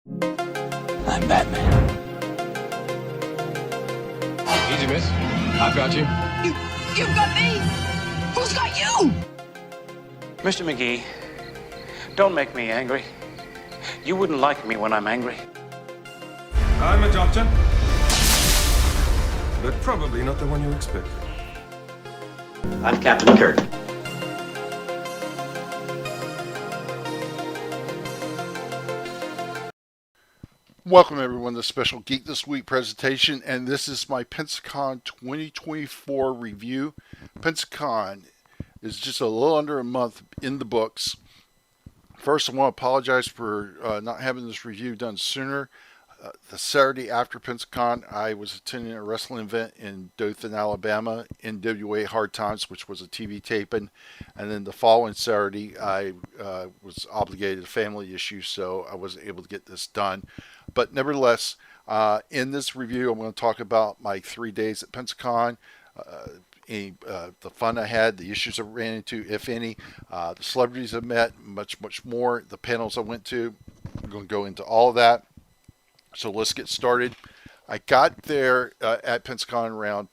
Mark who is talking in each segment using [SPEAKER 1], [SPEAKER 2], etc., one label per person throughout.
[SPEAKER 1] I'm Batman.
[SPEAKER 2] Easy, miss. I've got you.
[SPEAKER 3] You've got me? Who's got you?
[SPEAKER 1] Mr. McGee, don't make me angry. You wouldn't like me when I'm angry.
[SPEAKER 2] I'm a doctor. But probably not the one you expect.
[SPEAKER 4] I'm Captain Kirk.
[SPEAKER 5] Welcome everyone to the special Geek This Week presentation, and this is my Pensacon 2024 review. Pensacon is just a little under a month in the books. First, I want to apologize for not having this review done sooner. The Saturday after Pensacon, I was attending a wrestling event in Dothan, Alabama, NWA Hard Times, which was a TV taping. And then the following Saturday, I was obligated to family issues, so I wasn't able to get this done. But nevertheless, in this review, I'm going to talk about my 3 days at Pensacon, the fun I had, the issues I ran into, if any, the celebrities I met, much more, the panels I went to. I'm going to go into all of that. So let's get started. I got there at Pensacon around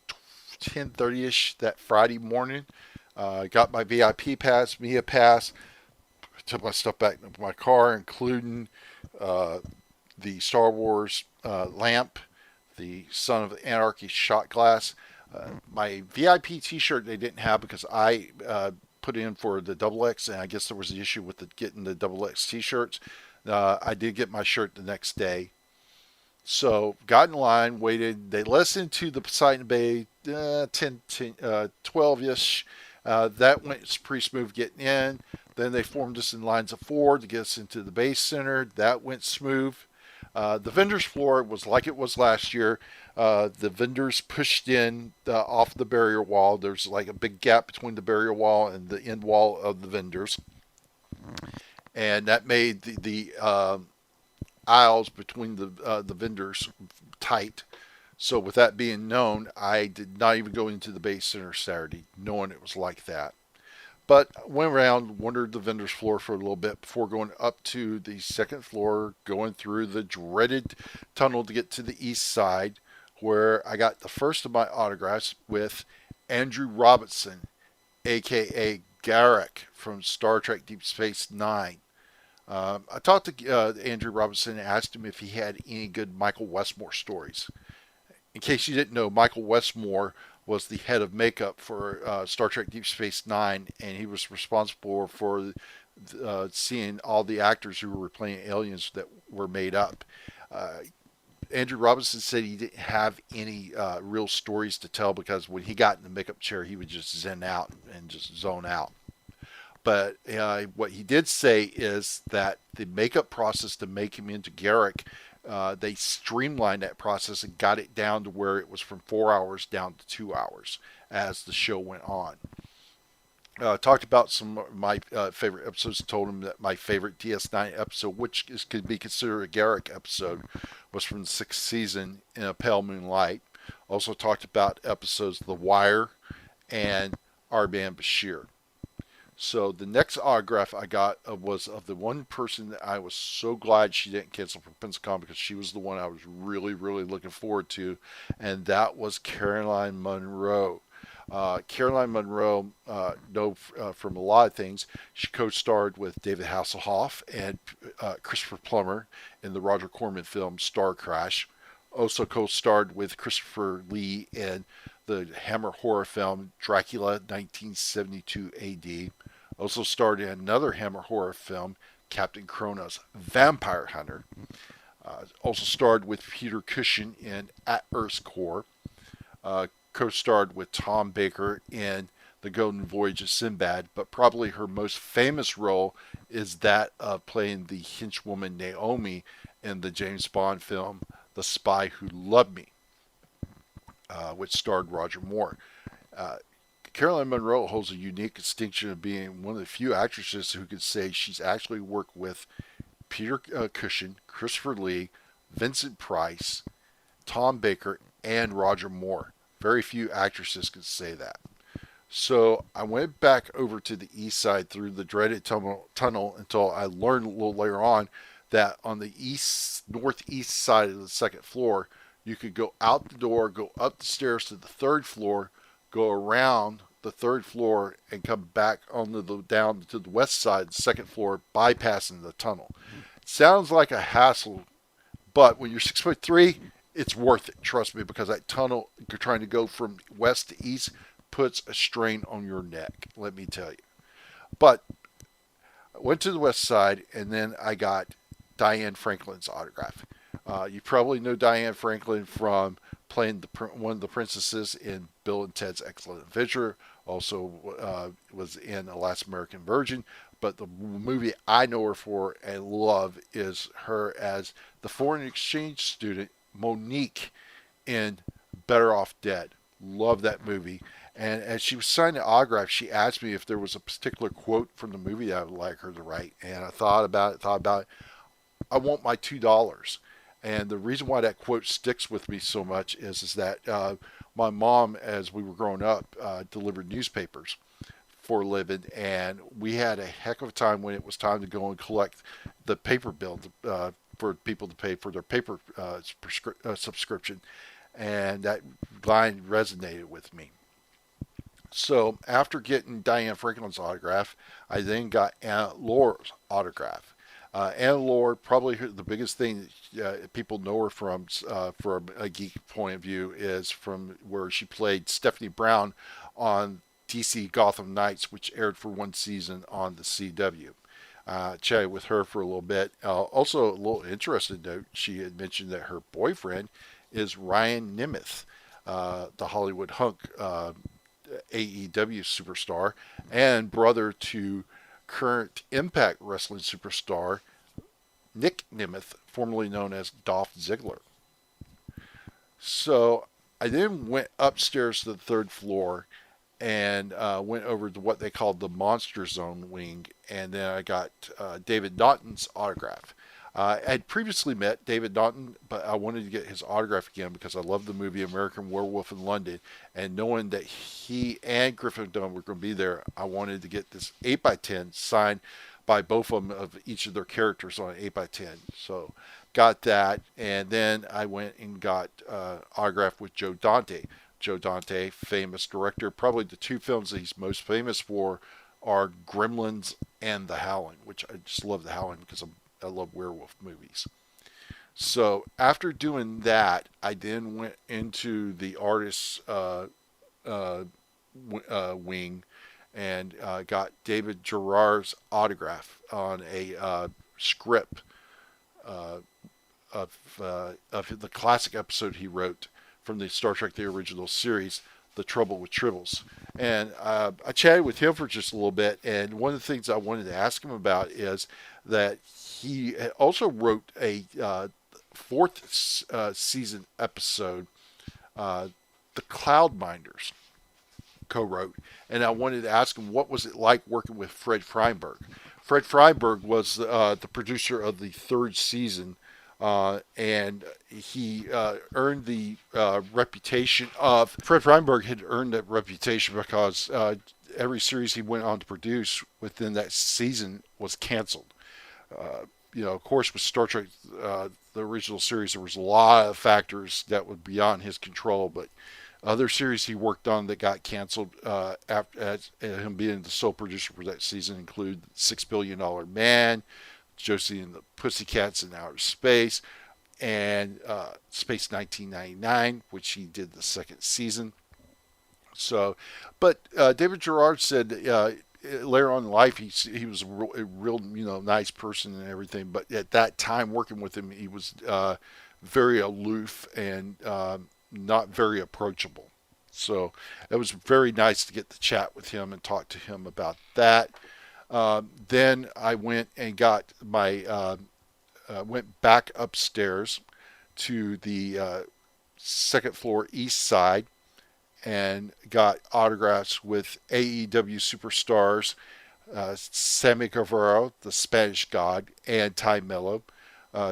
[SPEAKER 5] 10:30ish that Friday morning. Got my VIP pass, Mia pass. Took my stuff back into my car, including the Star Wars lamp, the Son of Anarchy shot glass. My VIP T-shirt they didn't have because I put in for the XX, and I guess there was an issue with getting the XX T-shirts. I did get my shirt the next day. So got in line, waited. They let us into the Poseidon Bay 12-ish. That went pretty smooth getting in. Then they formed us in lines of 4 to get us into the base center. That went smooth. The vendors floor was like it was last year. The vendors pushed in off the barrier wall. There's like a big gap between the barrier wall and the end wall of the vendors. And that made the aisles between the vendors tight. So with that being known, I did not even go into the base center Saturday, knowing it was like that. But went around, wandered the vendors floor for a little bit before going up to the second floor, going through the dreaded tunnel to get to the east side, where I got the first of my autographs with Andrew Robinson, aka Garak from Star Trek Deep Space Nine. I talked to Andrew Robinson and asked him if he had any good Michael Westmore stories. In case you didn't know, Michael Westmore was the head of makeup for Star Trek Deep Space Nine, and he was responsible for seeing all the actors who were playing aliens that were made up. Andrew Robinson said he didn't have any real stories to tell because when he got in the makeup chair, he would just zen out and just zone out. But what he did say is that the makeup process to make him into Garak, they streamlined that process and got it down to where it was from 4 hours down to 2 hours as the show went on. Talked about some of my favorite episodes. Told him that my favorite DS9 episode, which could be considered a Garak episode, was from the 6th season in A Pale Moonlight. Also talked about episodes The Wire and Arban Bashir. So the next autograph I got was of the one person that I was so glad she didn't cancel for Pensacon because she was the one I was really looking forward to, and that was Caroline Munro. Caroline Munro, know from a lot of things. She co-starred with David Hasselhoff and Christopher Plummer in the Roger Corman film Star Crash. Also co-starred with Christopher Lee in the Hammer horror film Dracula 1972 AD. Also starred in another Hammer horror film, Captain Kronos, Vampire Hunter. Also starred with Peter Cushing in At Earth's Core. Co-starred with Tom Baker in The Golden Voyage of Sinbad, but probably her most famous role is that of playing the henchwoman Naomi in the James Bond film The Spy Who Loved Me, which starred Roger Moore. Caroline Munro holds a unique distinction of being one of the few actresses who could say she's actually worked with Peter Cushing, Christopher Lee, Vincent Price, Tom Baker, and Roger Moore. Very few actresses could say that. So I went back over to the east side through the dreaded tunnel until I learned a little later on that on the east northeast side of the second floor. You could go out the door, go up the stairs to the third floor, go around the third floor, and come back down to the west side, the second floor, bypassing the tunnel. Sounds like a hassle, but when you're 6'3", it's worth it. Trust me, because that tunnel, you're trying to go from west to east, puts a strain on your neck. Let me tell you. But I went to the west side, and then I got Diane Franklin's autograph. You probably know Diane Franklin from playing one of the princesses in Bill and Ted's Excellent Adventure. Also was in A Last American Virgin. But the movie I know her for and love is her as the foreign exchange student Monique in Better Off Dead. Love that movie. And as she was signing the autograph, she asked me if there was a particular quote from the movie that I would like her to write. And I thought about it. I want my $2. And the reason why that quote sticks with me so much is that my mom, as we were growing up, delivered newspapers for a living, and we had a heck of a time when it was time to go and collect the paper bill for people to pay for their paper subscription, and that line resonated with me. So after getting Diane Franklin's autograph, I then got Anna Laura's autograph. Anna Laura, probably the biggest thing that people know her from a geek point of view, is from where she played Stephanie Brown on DC Gotham Knights, which aired for one season on the CW. Chatted with her for a little bit. Also, a little interesting note, she had mentioned that her boyfriend is Ryan Nemeth, the Hollywood hunk AEW superstar, and brother to current Impact Wrestling superstar Nick Nemeth, formerly known as Dolph Ziggler. So I then went upstairs to the third floor and went over to what they called the Monster Zone wing, and then I got David Naughton's autograph. I had previously met David Naughton, but I wanted to get his autograph again because I love the movie American Werewolf in London, and knowing that he and Griffin Dunn were going to be there, I wanted to get this 8x10 signed by both of them, of each of their characters on an 8x10. So got that, and then I went and got autograph with Joe Dante. Joe Dante, famous director. Probably the two films that he's most famous for are Gremlins and The Howling, which I just love The Howling because I love werewolf movies. So after doing that, I then went into the artist's wing and got David Gerard's autograph on a script of the classic episode he wrote from the Star Trek The Original Series, The Trouble with Tribbles. And I chatted with him for just a little bit, and one of the things I wanted to ask him about is that he also wrote a fourth season episode, The Cloud Minders, co-wrote, and I wanted to ask him what was it like working with Fred Freiberg. Fred Freiberg was the producer of the third season, and he earned the reputation of... Fred Freiberg had earned that reputation because every series he went on to produce within that season was canceled. Of course, with Star Trek, the original series, there was a lot of factors that were beyond his control, but other series he worked on that got canceled after him being the sole producer for that season include $6 Billion Man, Josie and the Pussycats in Outer Space, and Space 1999, which he did the second season. So, but David Gerard said later on in life he was a real nice person and everything, but at that time working with him, he was very aloof and not very approachable. So it was very nice to get to chat with him and talk to him about that. Then I went and got went back upstairs to the second floor east side and got autographs with AEW superstars Sammy Guevara, the Spanish God, and Ty Mello.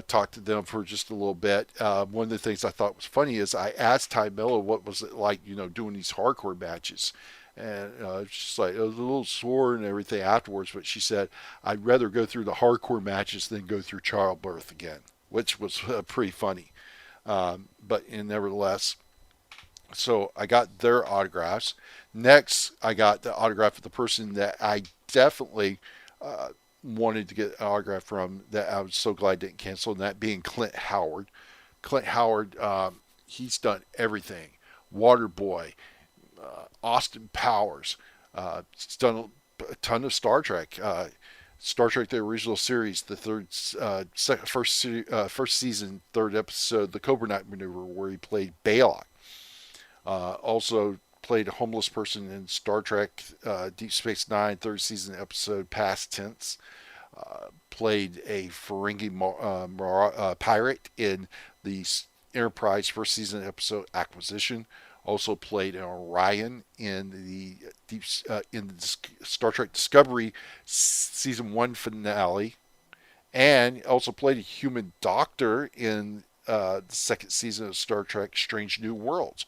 [SPEAKER 5] Talked to them for just a little bit. One of the things I thought was funny is I asked Ty Mello what was it like, doing these hardcore matches. And she's like, it was a little sore and everything afterwards, but she said, I'd rather go through the hardcore matches than go through childbirth again. which was pretty funny. Nevertheless, so I got their autographs. Next, I got the autograph of the person that I definitely uh, wanted to get an autograph from that I was so glad didn't cancel, and that being Clint Howard. Clint Howard, he's done everything. Waterboy, Austin Powers. He's done a ton of Star Trek. Star Trek: The Original Series, the first season, third episode, the Cobra Knight Maneuver, where he played Baylock. Also played a homeless person in Star Trek Deep Space Nine, third season episode Past Tense. Played a Ferengi pirate in the Enterprise first season episode Acquisition. Also played an Orion in the Star Trek Discovery season 1 finale, and also played a human doctor in the second season of Star Trek Strange New Worlds.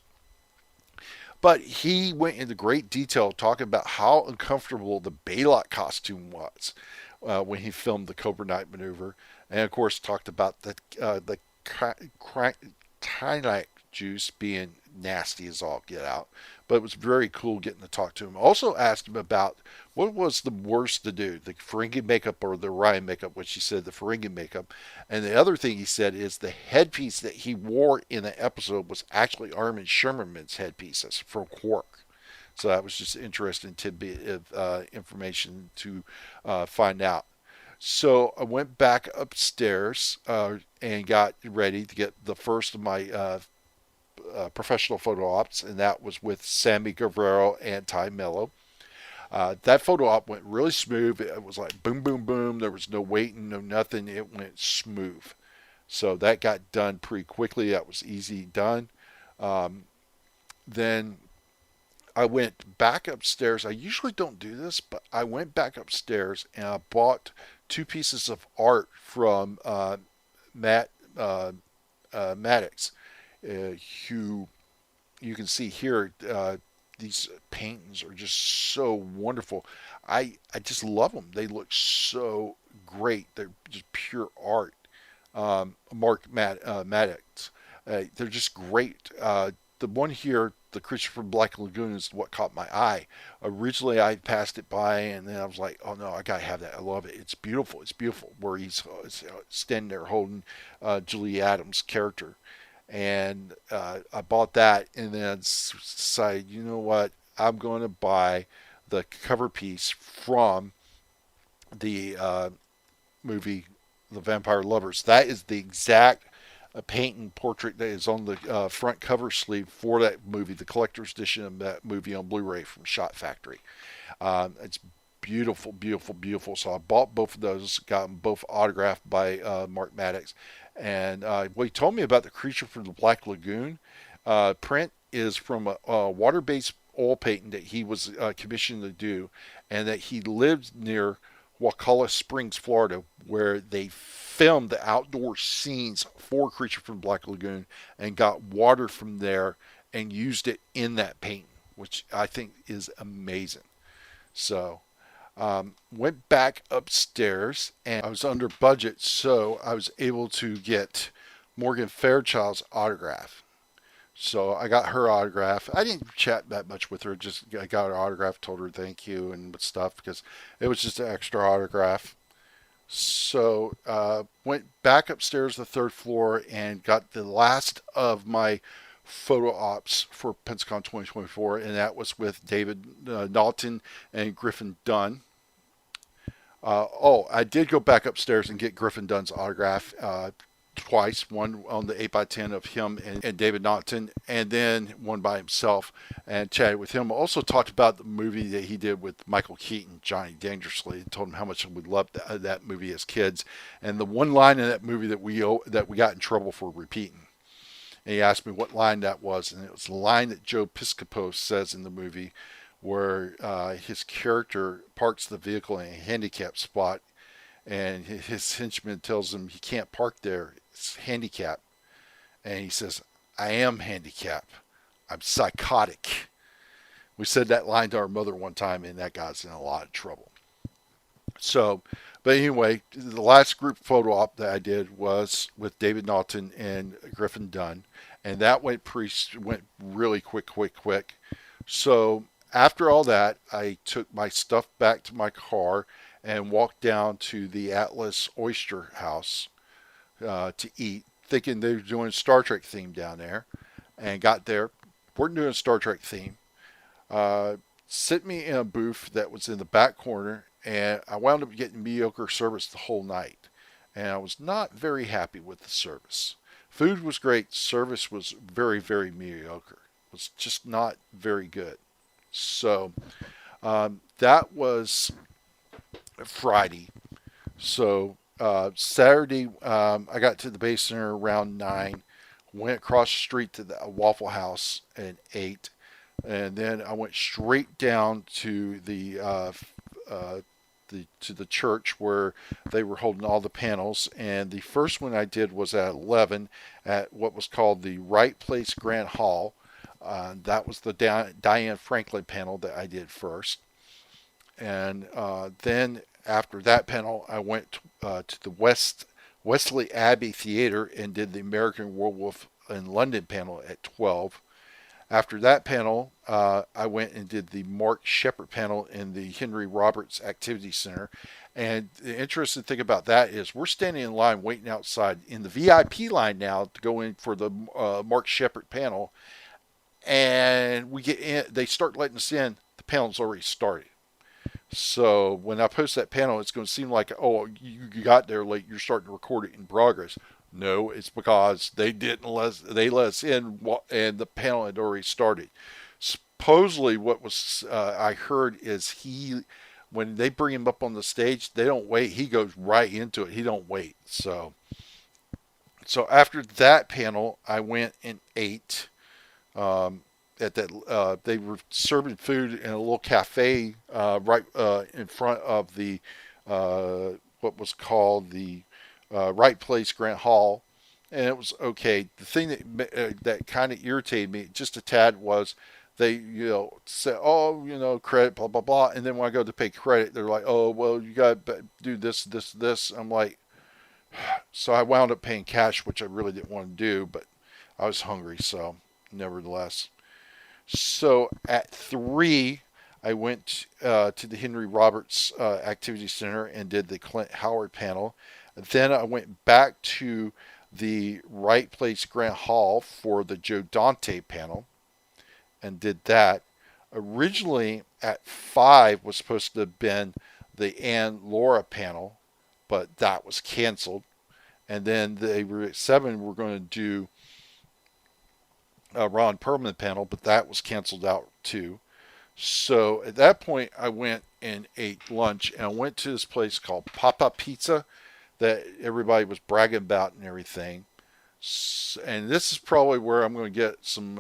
[SPEAKER 5] But he went into great detail talking about how uncomfortable the Baylock costume was when he filmed the Cobra Knight Maneuver, and of course talked about the Tylac juice being nasty as all get out. But it was very cool getting to talk to him. Also asked him about what was the worst to do, the Ferengi makeup or the Orion makeup, which he said the Ferengi makeup. And the other thing he said is the headpiece that he wore in the episode was actually Armin Sherman's headpiece. That's from Quark. So that was just an interesting tidbit of information to find out. So I went back upstairs and got ready to get the first of my professional photo ops, and that was with Sammy Guevara and Ty Mello. That photo op went really smooth. It was like boom, boom, boom. There was no waiting, no nothing. It went smooth. So that got done pretty quickly. That was easy done. Then I went back upstairs. I usually don't do this, but I went back upstairs and I bought 2 pieces of art from Matt Maddox, who you can see here. These paintings are just so wonderful. I just love them. They look so great. They're just pure art. Maddox. They're just great. The one here, the creature from Black Lagoon, is what caught my eye. Originally, I passed it by, and then I was like, "Oh no, I gotta have that. I love it. It's beautiful. It's beautiful." Where he's standing there holding Julie Adams' character, and I bought that, and then decided, you know what? I'm going to buy the cover piece from the movie The Vampire Lovers. That is the exact painting portrait that is on the front cover sleeve for that movie, the collector's edition of that movie on Blu-ray from Shot Factory. It's beautiful, beautiful, beautiful. So I bought both of those, got them both autographed by Mark Maddox. And what he told me about the creature from the Black Lagoon print is from a water-based oil painting that he was commissioned to do, and that he lived near Wacala Springs, Florida, where they filmed the outdoor scenes for Creature from Black Lagoon and got water from there and used it in that painting, which I think is amazing. So went back upstairs, and I was under budget, so I was able to get Morgan Fairchild's autograph. So I got her autograph. I didn't chat that much with her. Just I got her autograph, told her thank you and stuff, because it was just an extra autograph. So went back upstairs to the 3rd floor and got the last of my photo ops for Pensacon 2024, and that was with David Naughton and Griffin Dunn. I did go back upstairs and get Griffin Dunn's autograph twice, one on the 8x10 of him and David Naughton, and then one by himself, and chatted with him. Also talked about the movie that he did with Michael Keaton, Johnny Dangerously, and told him how much we loved that movie as kids, and the one line in that movie that we got in trouble for repeating. And he asked me what line that was, and it was the line that Joe Piscopo says in the movie, where his character parks the vehicle in a handicap spot, and his henchman tells him he can't park there, it's handicapped. And he says, "I am handicapped. I'm psychotic." We said that line to our mother one time, and that got us in a lot of trouble. So But anyway, the last group photo op that I did was with David Naughton and Griffin Dunn, and that went really quick. So after all that, I took my stuff back to my car and walked down to the Atlas Oyster House to eat, thinking they were doing Star Trek theme down there, and got there. Weren't doing Star Trek theme. Sit me in a booth that was in the back corner, and I wound up getting mediocre service the whole night. And I was not very happy with the service. Food was great. Service was very mediocre. It was just not very good. So that was Friday. So Saturday, I got to the Bay Center around 9. Went across the street to the Waffle House and ate. And then I went straight down to the church where they were holding all the panels. And the first one I did was at 11 at what was called the Right Place Grand Hall. That was the Diane Franklin panel that I did first. And then after that panel, I went to the Wesley Abbey Theater and did the American Werewolf in London panel at 12. After that panel, I went and did the Mark Shepard panel in the Henry Roberts Activity Center. And the interesting thing about that is we're standing in line waiting outside in the VIP line now to go in for the Mark Shepard panel. And we get in, they start letting us in, the panel's already started. So when I post that panel, it's going to seem like, oh, you got there late, you're starting to record it in progress. No, it's because they let us in and the panel had already started. Supposedly what was I heard is when they bring him up on the stage, they don't wait. He goes right into it. He don't wait. So after that panel, I went and ate at that. They were serving food in a little cafe right in front of the what was called the Right Place Grant Hall, and it was okay. The thing that kind of irritated me just a tad was they said, oh, credit, blah blah blah, and then when I go to pay credit, they're like, oh well, you got to do this. I'm like, so I wound up paying cash, which I really didn't want to do, but I was hungry, so nevertheless. So at 3, I went to the Henry Roberts Activity Center and did the Clint Howard panel. Then I went back to the Right Place Grant Hall for the Joe Dante panel and did that. Originally at 5 was supposed to have been the Ann Laura panel, but that was canceled. And then they were at 7 were going to do a Ron Perlman panel, but that was canceled out too. So at that point, I went and ate lunch, and I went to this place called Papa Pizza that everybody was bragging about and everything. And this is probably where I'm going to get some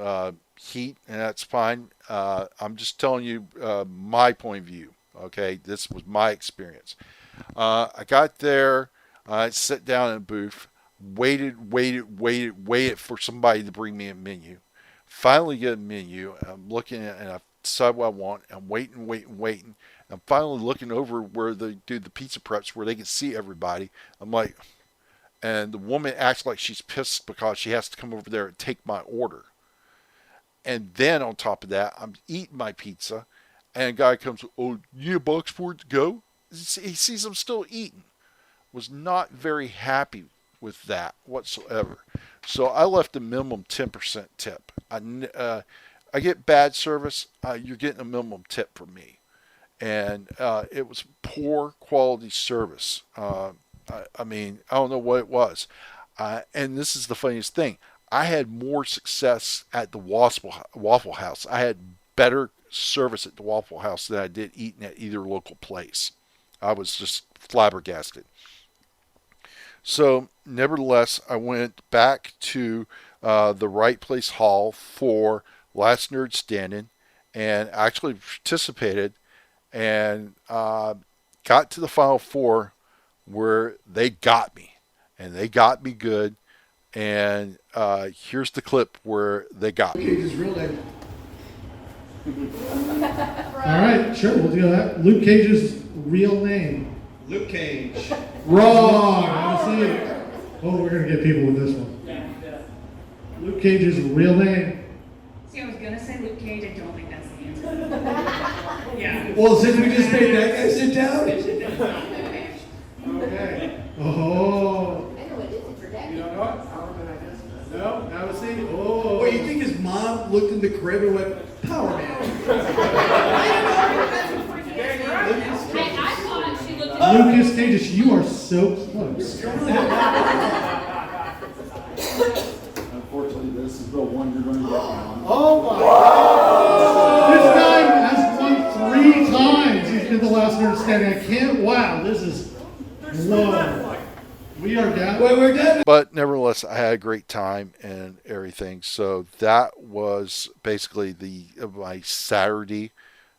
[SPEAKER 5] heat, and that's fine. I'm just telling you my point of view. Okay, this was my experience. I got there, I sat down in a booth, waited for somebody to bring me a menu. Finally get a menu. I'm looking at it and I decide what I want. I'm waiting. I'm finally looking over where they do the pizza preps where they can see everybody. I'm like, and the woman acts like she's pissed because she has to come over there and take my order. And then on top of that, I'm eating my pizza and a guy comes, oh, you need a box for it to go? He sees I'm still eating. Was not very happy with that whatsoever. So I left a minimum 10% tip. I get bad service, you're getting a minimum tip from me. And it was poor quality service. I mean, I don't know what it was. And this is the funniest thing. I had more success at the Waffle House. I had better service at the Waffle House than I did eating at either local place. I was just flabbergasted. So, nevertheless, I went back to the Right Place Hall for Last Nerd Standing and actually participated and got to the Final Four where they got me. And they got me good. And here's the clip where they got me.
[SPEAKER 6] Cage's real name. All right, sure, we'll do that. Luke Cage's real name. Luke Cage.
[SPEAKER 7] Wrong. I see. Oh, we're gonna get people with this one. Luke Cage's real name.
[SPEAKER 3] See, I was gonna say Luke Cage. I don't think that's the answer. Yeah.
[SPEAKER 6] Well, since we just made that guy sit down.
[SPEAKER 7] Okay. Oh.
[SPEAKER 8] I know it is. It's for
[SPEAKER 7] You
[SPEAKER 8] that.
[SPEAKER 7] don't know it? No. Now we see. Oh.
[SPEAKER 6] What, you think his mom looked in the crib and went, Power Man?
[SPEAKER 8] I thought she looked at
[SPEAKER 7] Lucas Cages, you are so close.
[SPEAKER 9] Unfortunately, this is the one you're going to get on.
[SPEAKER 7] Oh my God! This guy has won 3 times. He's been the last nerd standing. I can't. Wow, this is low. We are down.
[SPEAKER 6] Wait, we're done.
[SPEAKER 5] But nevertheless, I had a great time and everything. So that was basically my Saturday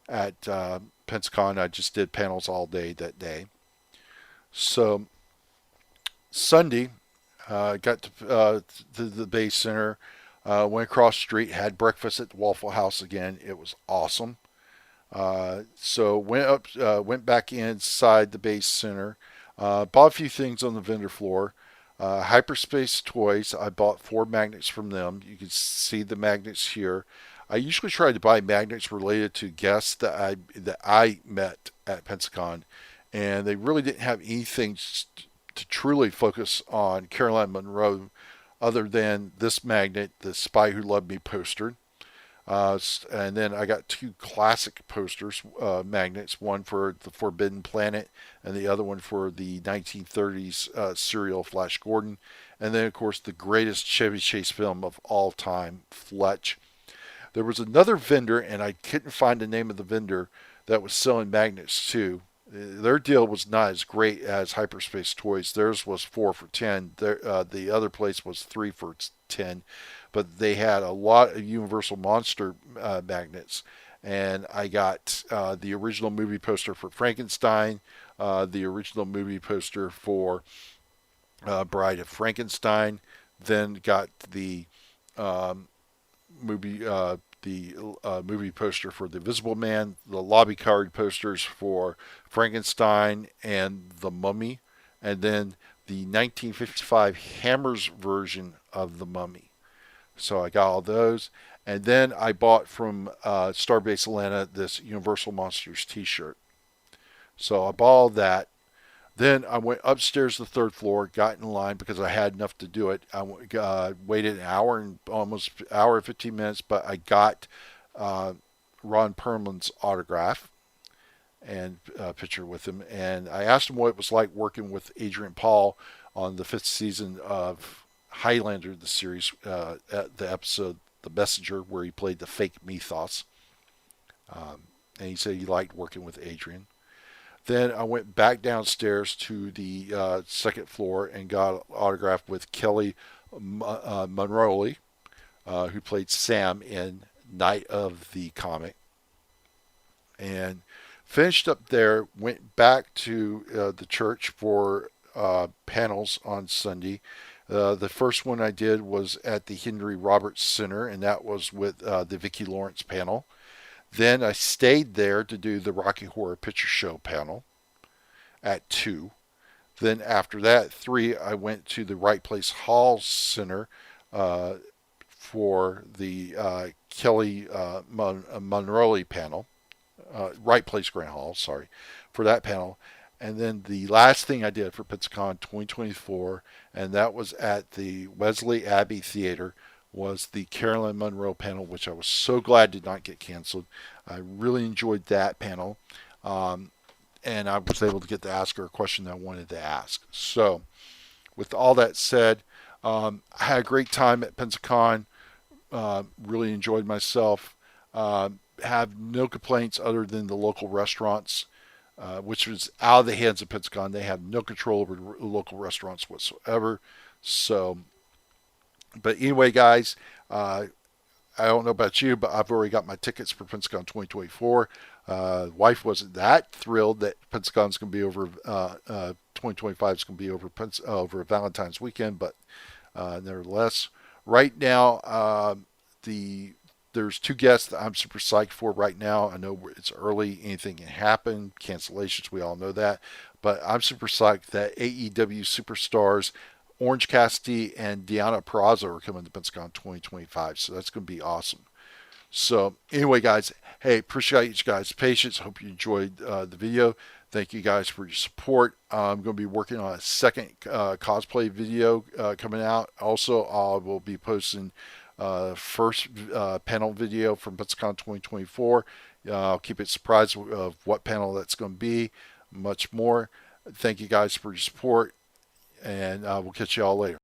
[SPEAKER 5] at Pensacon. I just did panels all day that day. So Sunday, got to the Bay Center, went across the street, had breakfast at the Waffle House again. It was awesome. So went back inside the Bay Center, bought a few things on the vendor floor. Hyperspace Toys, I bought 4 magnets from them. You can see the magnets here. I usually try to buy magnets related to guests that I met at Pensacon, and they really didn't have anything to truly focus on Caroline Monroe other than this magnet, the Spy Who Loved Me poster. And then I got 2 classic posters, magnets, one for the Forbidden Planet and the other one for the 1930s serial Flash Gordon. And then, of course, the greatest Chevy Chase film of all time, Fletch. There was another vendor, and I couldn't find the name of the vendor, that was selling magnets too. Their deal was not as great as Hyperspace Toys. Theirs was 4 for $10. The other place was 3 for $10. But they had a lot of Universal Monster magnets. And I got the original movie poster for Frankenstein, the original movie poster for Bride of Frankenstein, then got the movie movie poster for The Invisible Man, the lobby card posters for Frankenstein and The Mummy, and then the 1955 Hammers version of The Mummy. So I got all those. And then I bought from Starbase Atlanta this Universal Monsters t-shirt. So I bought all that. Then I went upstairs to the 3rd floor, got in line because I had enough to do it. I waited an hour and almost hour and 15 minutes, but I got Ron Perlman's autograph and a picture with him. And I asked him what it was like working with Adrian Paul on the 5th season of Highlander, the series, at the episode The Messenger, where he played the fake Mythos. And he said he liked working with Adrian. Then I went back downstairs to the 2nd floor and got an autograph with Kelly Monroe, who played Sam in Night of the Comic. And finished up there, went back to the church for panels on Sunday. The first one I did was at the Henry Roberts Center, and that was with the Vicki Lawrence panel. Then I stayed there to do the Rocky Horror Picture Show panel at 2. Then after that, 3, I went to the Right Place Hall Center for the Kelly Monroe panel. Right Place Grand Hall, sorry, for that panel. And then the last thing I did for Pensacon 2024, and that was at the Wesley Abbey Theater, was the Caroline Monroe panel, which I was so glad did not get canceled. I really enjoyed that panel. And I was able to get to ask her a question that I wanted to ask. So, with all that said, I had a great time at Pensacon. Really enjoyed myself. Have no complaints other than the local restaurants, which was out of the hands of Pensacon. They have no control over local restaurants whatsoever. So, but anyway, guys, I don't know about you, but I've already got my tickets for Pensacon 2024. Wife wasn't that thrilled that Pensacon's going to be over, 2025 is going to be over Valentine's weekend, but nevertheless, right now, there's 2 guests that I'm super psyched for right now. I know it's early, anything can happen, cancellations, we all know that, But I'm super psyched that AEW superstars Orange Cassidy and Deonna Purrazzo are coming to Pensacon 2025. So that's going to be awesome. So anyway, guys, hey, appreciate you guys' patience. Hope you enjoyed the video. Thank you guys for your support. I'm going to be working on a second cosplay video coming out. Also, I will be posting first panel video from Pensacon 2024. I'll keep it surprised of what panel that's going to be, much more. Thank you guys for your support, and we'll catch you all later.